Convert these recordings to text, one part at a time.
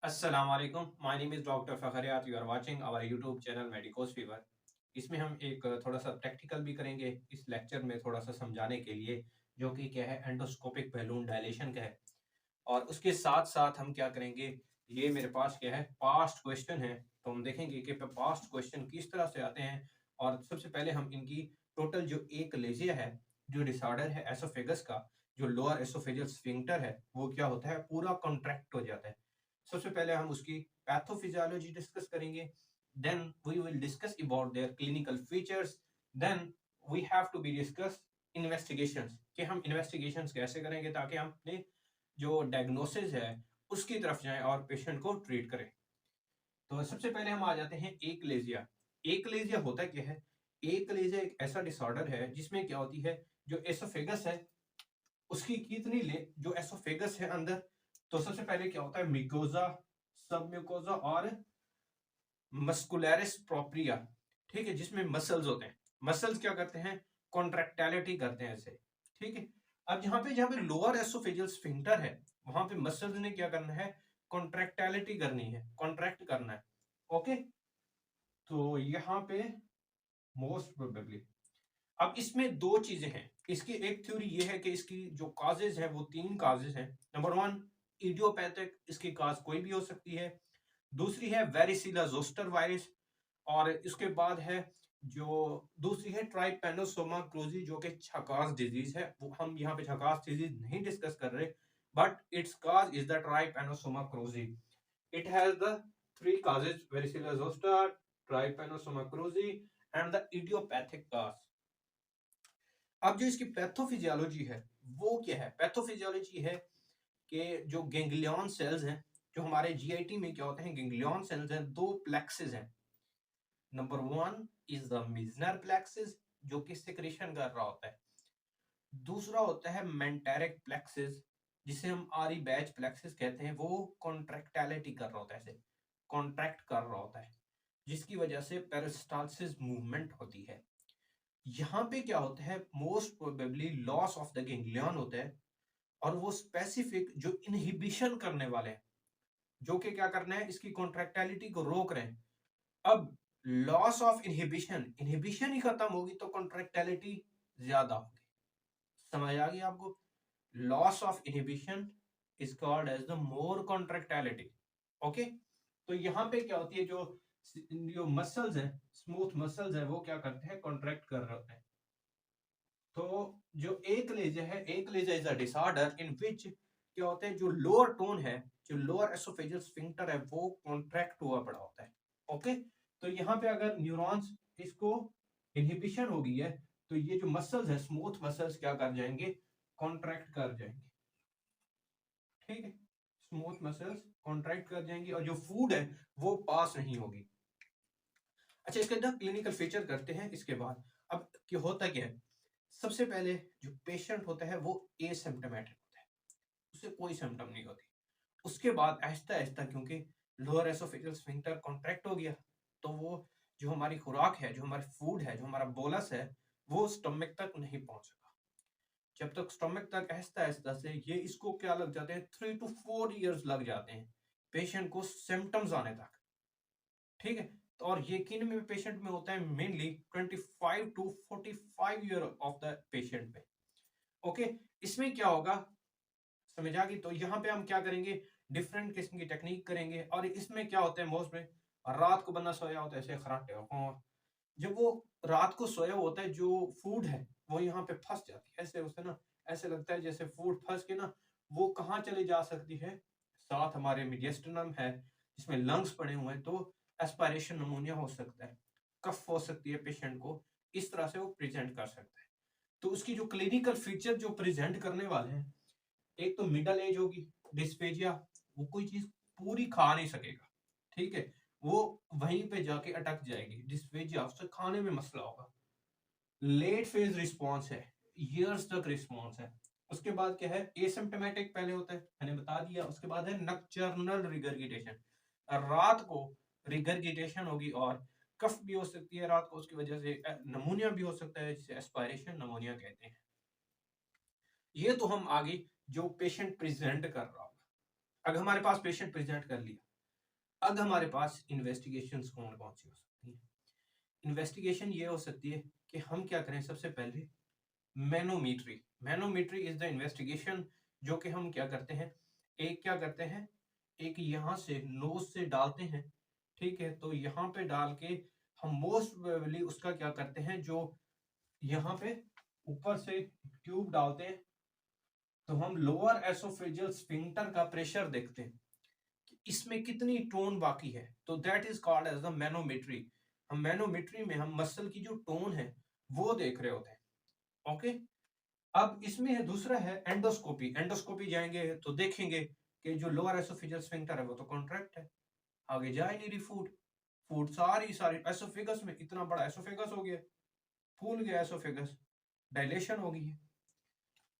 अस्सलाम वालेकुम। My name is doctor Fakhriyat. You are watching our YouTube channel Medicos Fever. इसमें हम एक थोड़ा-सा प्रैक्टिकल भी करेंगे इस लेक्चर में थोड़ा-सा समझाने के लिए, जो कि क्या है एंडोस्कोपिक बैलून डायलेशन का है। और उसके साथ-साथ हम क्या करेंगे, ये मेरे पास क्या है पास्ट क्वेश्चन है, तो हम देखेंगे कि प पास्ट क्वेश्चन किस तरह से आते हैं। और सबसे पहले हम इनकी टोटल जो एकलेज़िया है, जो डिसऑर्डर है एसोफेगस का, जो लोअर एसोफेजियल स्फिंक्टर है, वो क्या होता है पूरा कॉन्ट्रैक्ट हो जाता है। सबसे पहले हम उसकी पैथोफिजियोलॉजी डिस्कस करेंगे, then we will discuss about their clinical features, then we have to be discuss investigations कि हम इन्वेस्टिगेशंस कैसे करेंगे ताकि हम अपने जो डायग्नोसिस है उसकी तरफ जाएं और पेशेंट को ट्रीट करें। तो सबसे पहले हम आ जाते हैं एकलेजिया। एकलेजिया होता क्या है? एकलेजिया एक ऐसा डिसऑर्डर है जिसमें क्या होती है, जो एसोफेगस है उसकी कितनी ले जो एसोफेगस है अंदर, तो सबसे पहले क्या होता है मिकोजा, सब म्यूकोजा और मस्कुलरिस प्रोप्रिया। ठीक है, जिसमें मसल्स होते हैं। मसल्स क्या करते हैं, कॉन्ट्रैक्टिलिटी करते हैं ऐसे। ठीक है, अब यहाँ पे जहाँ पे लोअर एसोफेजियल स्फिंक्टर है, वहां पे मसल्स ने क्या करना है, कॉन्ट्रैक्टिलिटी करनी है, कॉन्ट्रैक्ट करना है। ओके, तो यहाँ पे मोस्ट प्रोबेबली अब इसमें दो चीजें हैं। इसकी एक थ्योरी ये है कि इसकी जो काजेज है वो तीन काजेज हैं। नंबर वन, इडियोपैथिक, इसकी काज कोई भी हो सकती है। दूसरी है वेरिसिला जोस्टर वायरस, और इसके बाद है जो दूसरी है ट्राइपेनोसोमा क्रूजी, जो कि छकास डिजीज है। वो हम यहाँ पे छकास डिजीज नहीं डिस्कस कर रहे, but its cause is the Trypanosoma cruzi. It has the three causes, varicella zoster, Trypanosoma cruzi and the idiopathic cause. अब जो इसकी पैथोफिजियोलॉजी है वो क्या है? पैथोफिजियोलॉजी है कि जो गैंग्लियन सेल्स हैं, जो हमारे जीआईटी में क्या होते हैं, गैंग्लियन सेल्स हैं, दो प्लेक्सेस हैं। Number one is the Mizner plexus, जो कि सिक्रेशन कर रहा होता है। दूसरा होता है मेंटेरिक प्लेक्सिस, जिसे हम आरी बैच प्लेक्सिस कहते हैं। वो कॉन्ट्रैक्टिलिटी कर रहा होता है, ऐसे कॉन्ट्रैक्ट कर रहा होता है, जिसकी वजह से पेरिस्टालसिस मूवमेंट होती है। यहाँ पे क्या होता है, most probably loss of the ganglion होता है, और वो स्पेसिफिक जो इनहिबिशन करने वाले हैं, जो कि क्या करना है, इसकी कॉन्ट्रैक्टिलिटी को रोक रहे हैं। अब लॉस ऑफ इनहिबिशन, इनहिबिशन ही खत्म होगी तो कॉन्ट्रैक्टिलिटी ज्यादा होगी। समझ आ गई आपको? Loss of inhibition is called as the more contractility. Okay, तो यहाँ पे क्या होती है, जो मसल्स हैं, स्मूथ मसल्स है, वो क्या करते हैं, कॉन्ट्रैक्ट कर रहे होते हैं। तो जो एकलेजिया है, एकलेजिया इज अ डिसऑर्डर इन विच क्या होता है, जो लोअर टोन है, जो लोअर एसोफेजियल स्फिंक्टर है, वो कॉन्ट्रैक्ट हुआ पड़ा होता है। ओके, तो यहाँ पे अगर न्यूरॉन्स इसको इनहिबिशन हो गई है, तो ये जो मसल्स है, स्मूथ मसल्स क्या कर जाएंगे, कॉन्ट्रैक्ट कर जाएंगे। ठीक है, स्मूथ मसल्स कॉन्ट्रैक्ट कर जाएंगी और जो फूड है वो पास नहीं होगी। अच्छा, इसके अंदर क्लिनिकल फीचर करते हैं इसके बाद। अब क्या होता क्या है, सबसे पहले जो पेशेंट होता है वो एसिम्प्टोमेटिक होता है, उसे कोई सिम्टम नहीं होती। उसके बाद आहिस्ता आहिस्ता, क्योंकि लोअर एसोफेजियल स्फिंक्टर कॉन्ट्रैक्ट हो गया, तो वो जो हमारी खुराक है, जो हमारी फूड है, जो हमारा बोलस है, वो स्टमक तक नहीं पहुंच सका। जब तक स्टमक तक आहिस्ता आहिस्ता से ये इसको क्या लग जाते हैं, 3 to 4 years लग जाते हैं पेशेंट को सिम्टम्स आने तक। ठीक है, तो और ये किन में पेशेंट में होता है, mainly 25 to 45 year of the patient में। ओके, इसमें क्या होगा, समझ आ गई? तो यहाँ पे हम क्या करेंगे, डिफरेंट किस्म की टेक्निक करेंगे। और इसमें क्या होता है, मोस्ट में रात को बंदा सोया होता है ऐसे खराटे, और जब वो रात को सोया होता है, जो फूड है वो यहाँ पे फंस जाती है, ऐसे उसे ना, ऐसे लगता है जैसे फूड फंस के ना वो कहाँ चली जा सकती है, साथ हमारे मीडियस्टिनम है जिसमें लंग्स पड़े हुए हैं, तो एस्पायरेशन नमूनिया हो सकता है, कफ हो सकती है पेशेंट को। इस तरह से वो प्रेजेंट कर सकता है। तो उसकी जो क्लिनिकल फीचर जो प्रेजेंट करने वाले हैं, एक तो मिडल एज होगी, डिस्पेजिया, वो कोई चीज पूरी खा नहीं सकेगा। ठीक है, वो वहीं पे जाके अटक जाएगी, डिस्पेजिया, उससे खाने में मसला होगा। लेट फेज रिस्पॉन्स है, ईयर्स तक रिस्पॉन्स है। उसके बाद क्या है, एसिम्प्टोमेटिक पहले होता है, मैंने बता दिया। उसके बाद है नक्चर्नल रिगर्गिटेशन, रात को रिगर्गिटेशन होगी, और कफ भी हो सकती है रात को, उसकी वजह से नमूनिया भी हो सकता है, जिसे एस्पायरेशन नमूनिया कहते हैं। ये तो हम आगे जो पेशेंट प्रेजेंट कर रहा होगा। अगर हमारे पास पेशेंट प्रेजेंट कर लिया, अब हमारे पास इन्वेस्टिगेशन कौन कौन सी हो सकती है? इन्वेस्टिगेशन ये हो सकती है कि हम क्या करें, सबसे पहले मैनोमीट्री। मैनोमीट्री इज द इन्वेस्टिगेशन, जो कि हम क्या करते हैं, एक क्या करते हैं, एक यहाँ से नोज से डालते हैं, ठीक है, तो यहाँ पे डाल के हम मोस्ट प्रोबेबली उसका क्या करते हैं, जो यहाँ पे ऊपर से ट्यूब डालते हैं, तो हम लोअर एसोफेजियल स्फिंक्टर का प्रेशर देखते हैं कि इसमें कितनी टोन बाकी है, तो that is called as the manometry. हम मैनोमेट्री में हम मसल की जो टोन है वो देख रहे होते हैं। ओके, अब इसमें है दूसरा है एंडोस्कोपी। एंडोस्कोपी जाएंगे तो देखेंगे कि जो लोअर एसोफेजियल स्फिंक्टर है वो तो कॉन्ट्रैक्ट है, आगे जा ही नहीं रही फूड। फूड सारी सारी एसोफेगस में, इतना बड़ा एसोफेगस हो गया, फूल गया एसोफेगस, डायलेशन हो गई है।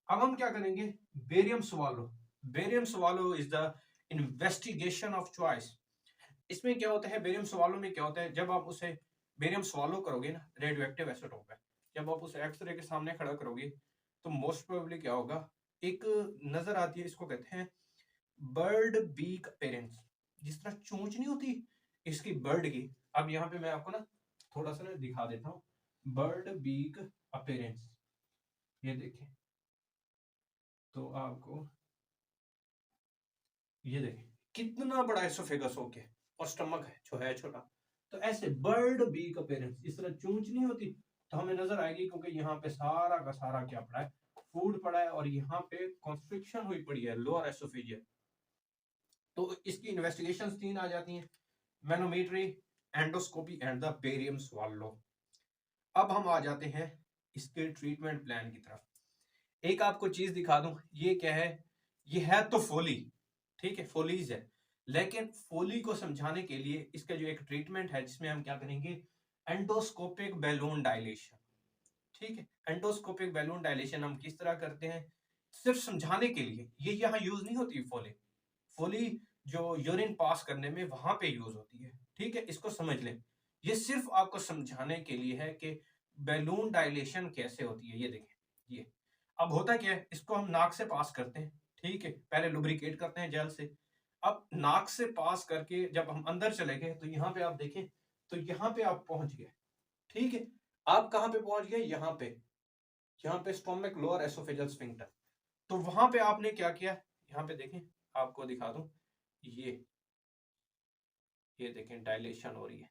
अब हम क्या करेंगे, barium swallow. Barium swallow is the investigation of choice. इसमें क्या होता है, बेरियम स्वालो में क्या होता है, जब आप उसे बेरियम स्वालो करोगे ना, रेडियो एक्टिव आइसोटोप है, जब आप उसे एक्सरे के सामने खड़ा करोगे तो मोस्ट प्रोबेबली क्या होगा, एक नजर आती है, इसको कहते हैं बर्ड बीक अपीयरेंस। जिस तरह चोंच नहीं होती इसकी बर्ड की, अब यहाँ पे मैं आपको ना थोड़ा सा ना दिखा देता हूँ, बर्ड बीक अपीयरेंस, ये देखें, तो आपको ये देखें कितना बड़ा एसोफेगस हो गया और स्टमक है जो है छोटा। तो ऐसे बर्ड बीक अपीयरेंस, इस तरह चोंच नहीं होती तो हमें नजर आएगी, क्योंकि यहाँ पे सारा का सारा क्या पड़ा है, फूड पड़ा है, और यहाँ पे कॉन्स्ट्रिक्शन हुई पड़ी है लोअर एसोफेजियल। तो इसकी इन्वेस्टिगेशंस तीन आ जाती हैं, manometry, endoscopy and the barium swallow. अब हम आ जाते हैं इसके ट्रीटमेंट प्लान की तरफ। एक आपको चीज दिखा दूं, ये क्या है, ये है तो फोली, ठीक है, फोलीज है, लेकिन फोली को समझाने के लिए इसका जो एक ट्रीटमेंट है जिसमें हम क्या करेंगे, एंडोस्कोपिक बैलून डायलेशन। ठीक है, एंडोस्कोपिक बैलून डायलेशन हम किस तरह करते हैं, सिर्फ समझाने के लिए, ये यहाँ यूज नहीं होती फोली। फोली जो यूरिन पास करने में वहां पे यूज होती है, ठीक है, इसको समझ लें। ये सिर्फ आपको समझाने के लिए है कि बैलून डायलेशन कैसे होती है। ये देखें, ये अब होता क्या है, इसको हम नाक से पास करते हैं, ठीक है, पहले लुब्रिकेट करते हैं जेल से। अब नाक से पास करके जब हम अंदर चले गए तो यहाँ पे आप देखें, तो यहाँ पे आप पहुंच गए, ठीक है, आप कहाँ पे पहुंच गए, यहाँ पे स्टोमक लोअर एसोफेजियल स्फिंक्टर। तो वहां पे आपने क्या किया, यहाँ पे देखें, आपको दिखा दूं, ये ये देखें डायलेशन हो रही है,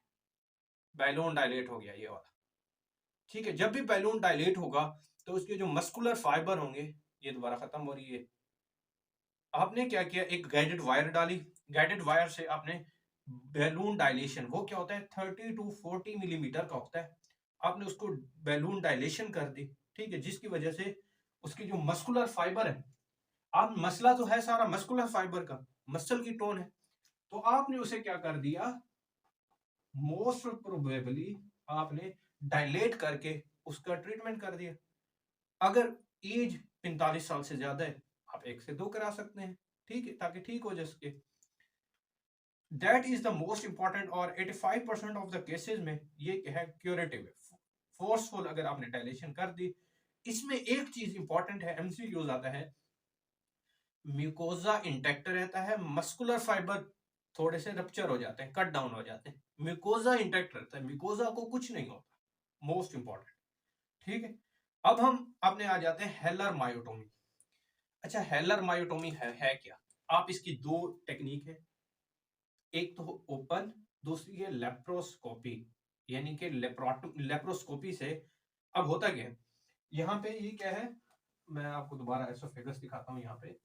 बैलून डायलेट हो गया ये वाला, ठीक है। जब भी बैलून डायलेट होगा तो उसके जो मस्कुलर फाइबर होंगे ये दोबारा खत्म हो रही है। आपने क्या किया, एक गाइडेड वायर डाली, गाइडेड वायर से आपने बैलून डायलेशन, वो क्या होता है 30 to 40 मिलीमीटर का होता है, आपने उसको बैलून डायलेशन कर दी, ठीक है, जिसकी वजह से उसकी जो मस्कुलर फाइबर है, आप मसला तो है सारा मस्कुलर फाइबर का, मसल की टोन है, तो आपने उसे क्या कर दिया, मोस्ट प्रोबेबली आपने डायलेट करके उसका ट्रीटमेंट कर दिया। अगर एज 45 साल से ज्यादा है, आप 1 से 2 करा सकते हैं, ठीक है, ताकि ठीक हो जा सके। That is the most important, और 85% ऑफ द केसेस में ये है क्यूरेटिव है, फोर्सफुल अगर आपने डायलेशन कर दी। इसमें एक चीज इंपॉर्टेंट है, एमसीक्यूज आता है, म्यूकोजा इंटैक्ट रहता है, मस्कुलर फाइबर थोड़े से रप्चर हो जाते हैं, कट डाउन हो जाते हैं, म्यूकोजा इंटैक्ट रहता है, म्यूकोजा को कुछ नहीं होता, मोस्ट इंपॉर्टेंट, ठीक है। अब हम अपने आ जाते हैं हेलर मायोटोमी। अच्छा, हेलर मायोटोमी है क्या, आप इसकी दो टेक्निक है, एक तो ओपन, दूसरी है लेप्रोस्कोपी, यानी कि लेप्रोस्कोपी से अब होता क्या है, यहाँ पे ये क्या है, मैं आपको दोबारा एसोफेगस दिखाता हूँ, यहाँ पे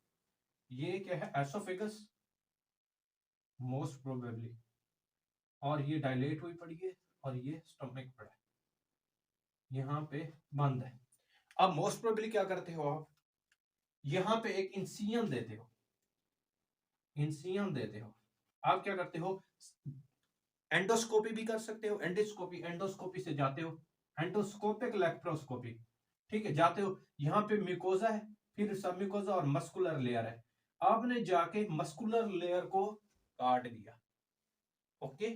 ये क्या है, एसोफेगस मोस्ट प्रोबेबली, और ये डायलेट हुई पड़ी है, और ये स्टमक पड़ा है, यहाँ पे बंद है। अब मोस्ट प्रोबेबली क्या करते हो आप, यहाँ पे एक इंसियन देते हो, इंसियन देते हो, आप क्या करते हो, एंडोस्कोपी भी कर सकते हो, एंडोस्कोपी, एंडोस्कोपी से जाते हो एंडोस्कोपिक लेप्रोस्कोपी, ठीक है, जाते हो, यहाँ पे म्यूकोजा है, फिर सब म्यूकोजा और मस्कुलर लेयर है, आपने जाके मस्कुलर लेयर को काट दिया, ओके।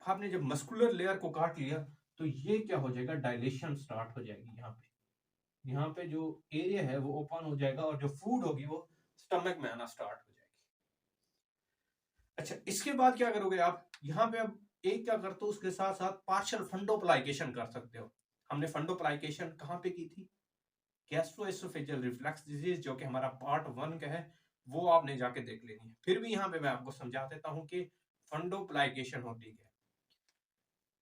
आपने जब मस्कुलर लेयर को काट लिया तो ये क्या हो जाएगा, डायलेशन स्टार्ट हो जाएगी, यहाँ पे जो एरिया है वो ओपन हो जाएगा, और जो फूड होगी वो स्टमक में आना स्टार्ट हो जाएगी। अच्छा, इसके बाद क्या करोगे आप, यहाँ पे अब एक क्या करते हो, उसके साथ साथ पार्शियल फंडोप्लाइकेशन कर सकते हो। हमने फंडोप्लाइकेशन कहाँ पे की थी? गैस्ट्रोएसोफेजियल रिफ्लक्स डिजीज, जो कि हमारा पार्ट 1 का है, वो आपने जाके देख लेनी है। फिर भी यहाँ पे मैं आपको समझा देता हूँ कि फंडोप्लाइकेशन होती क्या है।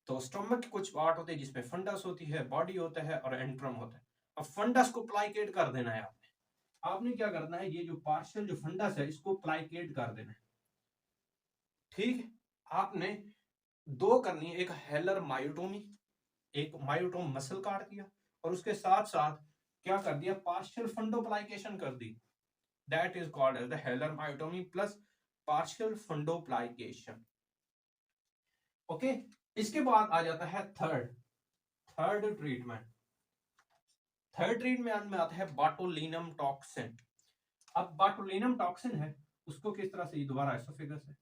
तो स्टमक के कुछ पार्ट होते हैं जिसमें फंडस होती है, बॉडी होता है और एंट्रम होता है। अब फंडस को प्लाइकेट कर देना है आपने। आपने क्या करना है, ये जो पार्शियल जो फंडस है इसको प्लाइकेट कर देना है। ठीक है, आपने दो करनी है, एक हेलर मायोटोमी, एक मायोटोम मसल काट दिया, और उसके साथ साथ क्या कर दिया, पार्शियल फंडोप्लाइकेशन कर दी। That is called as the Heller myotomy plus partial fundoplication. Okay, इसके बाद आ जाता है third third treatment. Third treatment में आता है बाटोलिनम टॉक्सिन। अब बाटोलिनम टॉक्सिन है, उसको किस तरह से, दोबारा एसोफेगस है,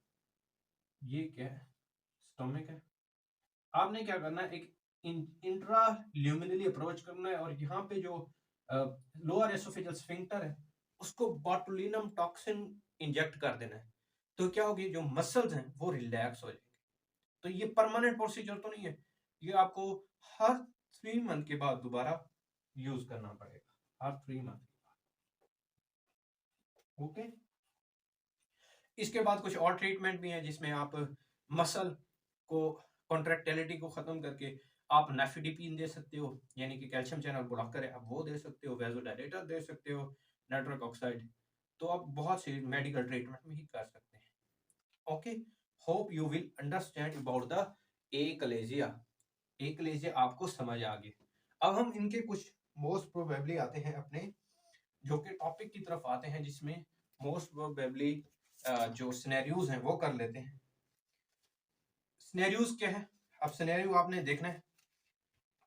ये क्या है, स्टोमिक है। आपने क्या करना है, एक इंट्रा ल्यूमिनली अप्रोच करना है, और यहाँ पे जो लोअर एसोफेजियल स्फिंक्टर है उसको बाटुलिनम टॉक्सिन इंजेक्ट कर देना है। तो क्या होगी, जो मसल्स हैं वो रिलैक्स हो जाएंगे। तो ये परमानेंट प्रोसीजर तो नहीं है, ये आपको हर 3 मंथ के बाद दोबारा यूज करना पड़ेगा, हर 3 मंथ के बाद। ओके, इसके बाद कुछ और ट्रीटमेंट भी है जिसमें आप मसल को कॉन्ट्रेक्टिलिटी को खत्म करके आप नेफिडिपिन दे सकते हो, यानी कि कैल्शियम चैनल ब्लॉकर है, आप वो दे सकते हो, वेसोडायलेटर दे सकते हो, नाइट्रिक ऑक्साइड। तो आप बहुत से मेडिकल ट्रीटमेंट भी कर सकते हैं। Okay, hope you will understand about the achalasia. Achalasia आपको समझ आ गई। अब हम इनके कुछ मोस्ट प्रोबेबली आते हैं अपने जो कि टॉपिक की तरफ आते हैं, जिसमें मोस्ट प्रोबेबली जो सिनेरियोज हैं वो कर लेते हैं। सिनेरियोज क्या है, अब सिनेरियो आपने देखना है।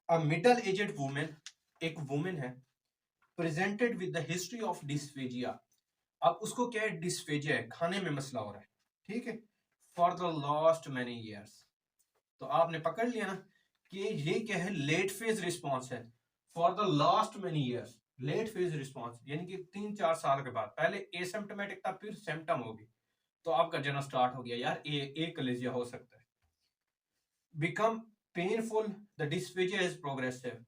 अ मिडल एजेड वुमेन, एक वुमेन है, presented with the history of dysphagia. अब उसको क्या है, डिस्फेजिया है, खाने में मसला हो रहा है, ठीक है, for the last many years. तो आपने पकड़ लिया ना कि ये क्या है, लेट फेज रिस्पॉन्स है, for the last many years. Late phase response यानी कि 3-4 साल के बाद, पहले एसिम्प्टोमेटिक था, फिर सिम्टम होगी, तो आपका जर्नल स्टार्ट हो गया यार, ए कलेजिया हो सकता है। Become painful, the dysphagia is progressive,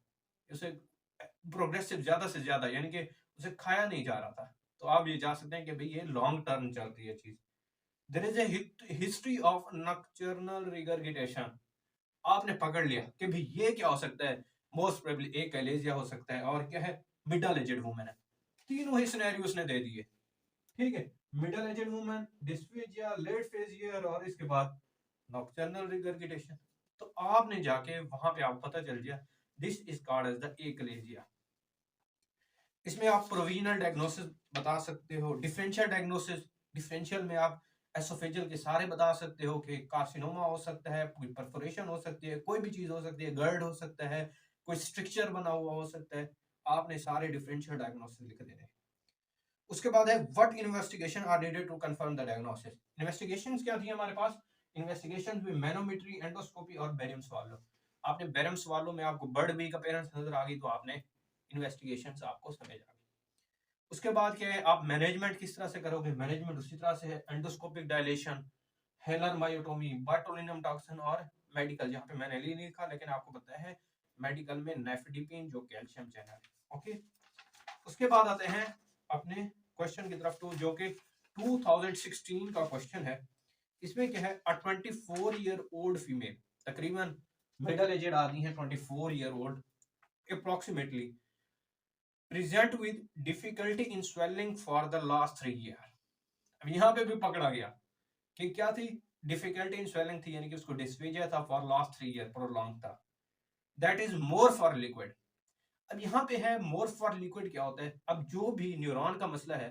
उसे प्रोग्रेसिव ज्यादा से ज्यादा, यानी कि उसे खाया नहीं जा रहा था। तो आप ये जा सकते हैं कि भाई ये लॉन्ग टर्म चल रही है चीज। There is a history of nocturnal regurgitation. आपने पकड़ लिया कि भाई ये क्या हो सकता है, मोस्ट प्रोबेबली एक एलेजिया हो सकता है, और क्या है, मिडल एजेड वुमेन है। तीनों ही सिनेरियो उसने दे दिए, ठीक है, middle aged women, dysphagia, late phase year, और इसके बाद नॉकटर्नल रिगर्गिटेशन। तो आपने जाके वहां पे आपको पता चल गया this is called as the achalasia. इसमें आप प्रोविजनल डायग्नोसिस बता सकते हो, डिफरेंशियल डायग्नोसिस, डिफरेंशियल में आप एसोफेजियल के सारे बता सकते हो कि कार्सिनोमा हो सकता है, कोई परफोरेशन हो सकती है, कोई भी चीज हो सकती है, गर्ड हो सकता है, कोई स्ट्रक्चर बना हुआ हो सकता है। आपने सारे डिफरेंशियल डायग्नोसिस लिख देने। उसके बाद है what investigation are needed to confirm the diagnosis. Investigations क्या थी हमारे पास, इन्वेस्टिगेशंस में मैनोमेट्री, एंडोस्कोपी और बेरियम स्वालो। आपने बेरियम स्वालो में आपको बर्ड बीक अपीयरेंस नजर आ गई, तो आपने इन्वेस्टिगेशंस आपको समझ आ गई। उसके बाद क्या है, आप मैनेजमेंट किस तरह से करोगे, मैनेजमेंट उसी तरह से है, endoscopic dilatation, Heller myotomy, botulinum toxin, और मेडिकल, यहाँ पे मैंने नहीं लिखा लेकिन आपको पता है मेडिकल में नेफिडिपिन जो कैल्शियम चैनल है। ओके, उसके बाद आते हैं अपने क्वेश्चन की तरफ, टू जो कि 2016 का क्वेश्चन है। इसमें क्या है, अ 24-year-old फीमेल, तकरीबन मिडिल एजेड आदमी है, 24-year-old approximately, present with difficulty in swelling for the last 3 year. अब यहाँ पे भी पकड़ा गया कि क्या थी, डिफिकल्टी इन स्वेलिंग थी, यानी कि उसको डिस्फेजिया था, फॉर लास्ट 3 ईयर, प्रोलॉन्ग था। That is more for liquid. अब यहाँ पे है मोर फॉर लिक्विड क्या होता है, अब जो भी न्यूरॉन का मसला है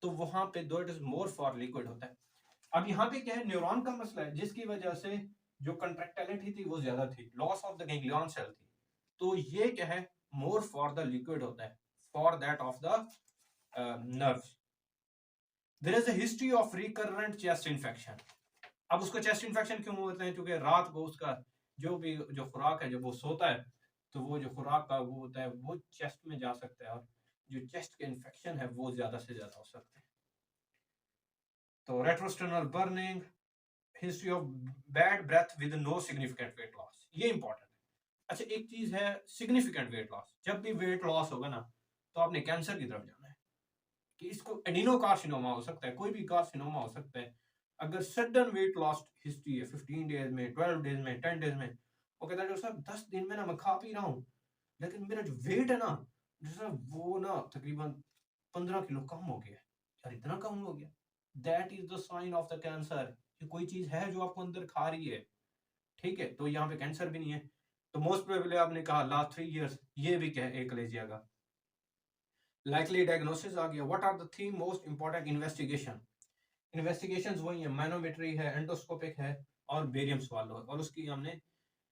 तो वहां पे दो it is more for liquid होता है। अब यहाँ पे क्या है, न्यूरॉन का मसला है जिसकी वजह से जो कंट्रैक्टिलिटी थी वो ज्यादा थी, loss of the ganglion cell थी। तो ये क्या है, मोर फॉर द लिक्विड होता है, for that of the nerve. There is a history of recurrent chest infection. अब उसको चेस्ट इन्फेक्शन क्यों होते हैं, क्योंकि रात को उसका जो भी जो खुराक है, जब वो सोता है तो वो जो खुराक का वो होता है वो चेस्ट में जा सकता है, और जो चेस्ट के इन्फेक्शन है वो ज्यादा से ज्यादा हो सकते हैं। तो retrosternal burning, history of bad breath with no significant weight loss, ये इंपॉर्टेंट है। अच्छा, एक चीज है सिग्निफिकेंट वेट लॉस, जब भी वेट लॉस होगा ना तो आपने कैंसर की तरफ जाना है, कि इसको एडिनोकार्सिनोमा हो सकता है, कोई भी कार्सिनोमा हो सकता है। अगर सडन वेट लॉस हिस्ट्री है 15 डेज में, 12 डेज में, 10 डेज में, वो कहता है डॉक्टर साहब 10 दिन में ना मैं खा पी रहा हूँ, लेकिन मेरा जो वेट है ना डॉक्टर साहब वो ना तकरीबन 15 किलो कम हो गया है। यार इतना कम हो गया, that is the sign of the cancer, कि कोई चीज है जो आपको अंदर खा रही है। ठीक है, तो यहाँ पे कैंसर भी नहीं है। तो मोस्ट प्रोबेबली आपने कहा लास्ट 3 इयर्स, ये भी क्या है, एकलेजिया का लाइकली डायग्नोसिस आ गया। What are the three most important investigation? Investigations वही है, मैनोमेट्री है, एंडोस्कोपिक है और बेरियम स्वालो है, और उसकी हमने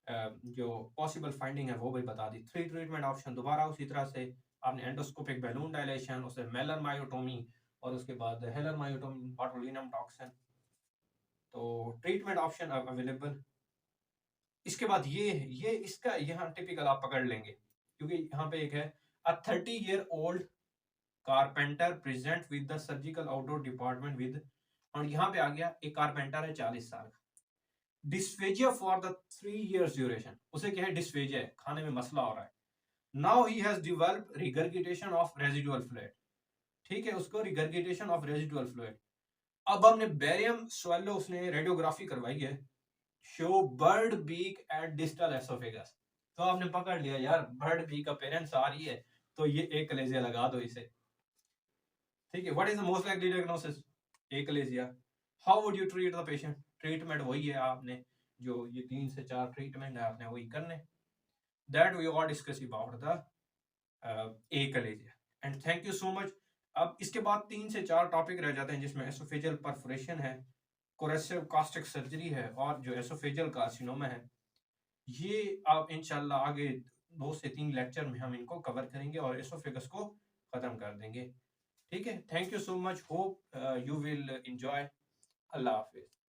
जो पॉसिबल फाइंडिंग है वो भी बता दी। थ्री ट्रीटमेंट ऑप्शन दोबारा उसी तरह से आपने एंडोस्कोपिक बैलून डायलेशन, उससे मेलर मायोटोमी और उसके बाद हेलर मायोटोमी, बॉटुलिनम टॉक्सिन, तो ट्रीटमेंट ऑप्शन अवेलेबल। इसके बाद ये इसका यहाँ टिपिकल आप पकड़ लेंगे, क्योंकि यहाँ पे एक है अ 30-year-old carpenter present with the surgical outdoor department with, और यहाँ पे आ गया एक कारपेंटर है 40 साल का, dysphagia for the 3 years duration, उसे क्या है डिस्फेजिया है, खाने में मसला हो रहा है। Now he has developed regurgitation of residual fluid, ठीक है, उसको रिगर्गिटेशन ऑफ रेजिडुअल फ्लूइड। अब हमने बैरियम स्वेलो उसने रेडियोग्राफी करवाई है, show bird beak at distal oesophagus, तो आपने पकड़ लिया यार बर्ड बीक अपीयरेंस आ रही है, तो ये एक कलेजिया लगा दो इसे। ठीक है, what is the most likely diagnosis? Achalasia. How would you treat the patient? Treatment वही है, आपने जो ये 3 से 4 ट्रीटमेंट है आपने वही करने। That we are discuss about the achalasia, and thank you so much. अब इसके बाद 3 से 4 टॉपिक रह जाते हैं, जिसमें एसोफेजियल परफोरेशन है, कोरेसिव कास्टिक सर्जरी है, और जो एसोफेजियल कार्सिनोमा है। ये आप इंशाल्लाह आगे 2 से 3 लेक्चर में हम इनको कवर करेंगे और एसोफेगस को खत्म कर देंगे। ठीक है, thank you so much, hope you will enjoy. Allah Hafiz.